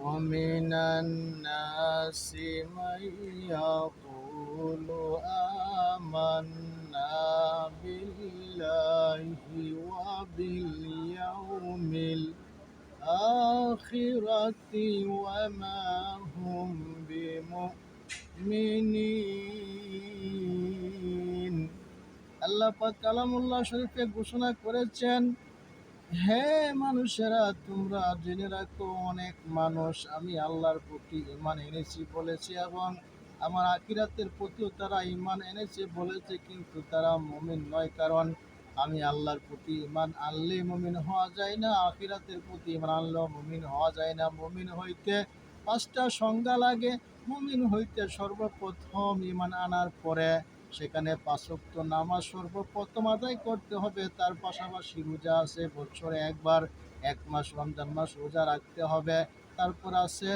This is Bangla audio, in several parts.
ومن الناس من يقول آمنا بالله وباليوم الآخرة وما هم بمؤمنين। আল্লাহ পাক কালামুল্লাহ শরীফে ঘোষণা করেছেন, হে মানুষেরা, তোমরা জেনে রাখো, অনেক মানুষ আমি আল্লাহর প্রতি ঈমান এনেছি বলেছে এবং আমার আখিরাতের প্রতিও তারা ঈমান এনেছে বলেছে, কিন্তু তারা মুমিন নয়। কারণ আমি আল্লাহর প্রতি ঈমান আনলে মুমিন হওয়া যায় না, আখিরাতের প্রতি ঈমান আনলেও মুমিন হওয়া যায় না। মুমিন হইতে 5টা সংজ্ঞা লাগে। মুমিন হইতে সর্বপ্রথম ঈমান আনার পরে সেখানে 5 ওয়াক্ত নামাজ সর্বপ্রথম আদায় করতে হবে। তার পাশাপাশি রোজা আছে, বছরে একবার 1 মাস রমজান মাস রোজা রাখতে হবে। তারপর আছে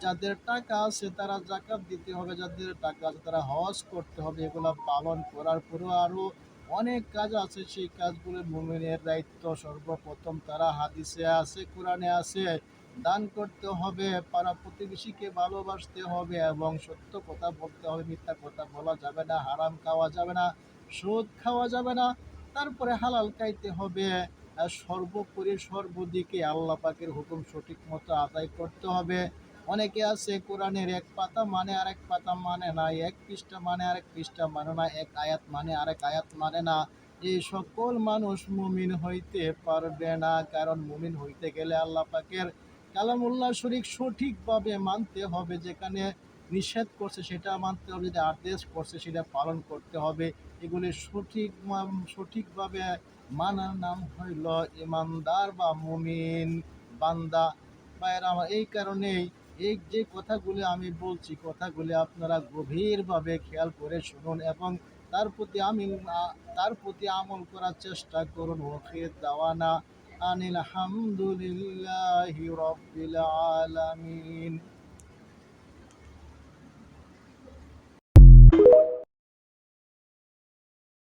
যাদের টাকা আছে তারা যাকাত দিতে হবে, যাদের টাকা আছে তারা হজ করতে হবে। এগুলো পালন করার পরেও আরও অনেক কাজ আছে, সেই কাজগুলো মুমিনের দায়িত্ব। সর্বপ্রথম তারা হাদিসে আছে, কোরআনে আছে, দান করতে হবে, পাড়া প্রতিবেশীকে ভালোবাসতে হবে এবং সত্য কথা বলতে হবে। মিথ্যা কথা বলা যাবে না, হারাম খাওয়া যাবে না, সুদ খাওয়া যাবে না। তারপরে হালাল খাইতে হবে। আর সর্বোপরি সর্বদিকে আল্লাহ পাকের হুকুম সঠিক মতো আদায় করতে হবে। অনেকে আছে কোরআনের এক পাতা মানে আরেক পাতা মানে না, এক পৃষ্ঠা মানে আরেক পৃষ্ঠা মানে না, এক আয়াত মানে আরেক আয়াত মানে না। এই সকল মানুষ মুমিন হইতে পারবে না। কারণ মুমিন হইতে গেলে আল্লাহ পাকের কালামুল্লাহ শরীফ সঠিকভাবে মানতে হবে। যেখানে নিষেধ করছে সেটা মানতে হবে, যেটা আদেশ করছে সেটা পালন করতে হবে। এগুলি সঠিকভাবে মানার নাম হইল ইমানদার বা মুমিন বান্দা। ভাইয়েরা আমার, এই কারণেই এই যে কথাগুলি আমি বলছি, কথাগুলি আপনারা গভীরভাবে খেয়াল করে শুনুন এবং তার প্রতি আমল করার চেষ্টা করুন। ওয়াখির দাওয়ানা আনিল হামদুলিল্লাহি রাব্বিল আলামিন।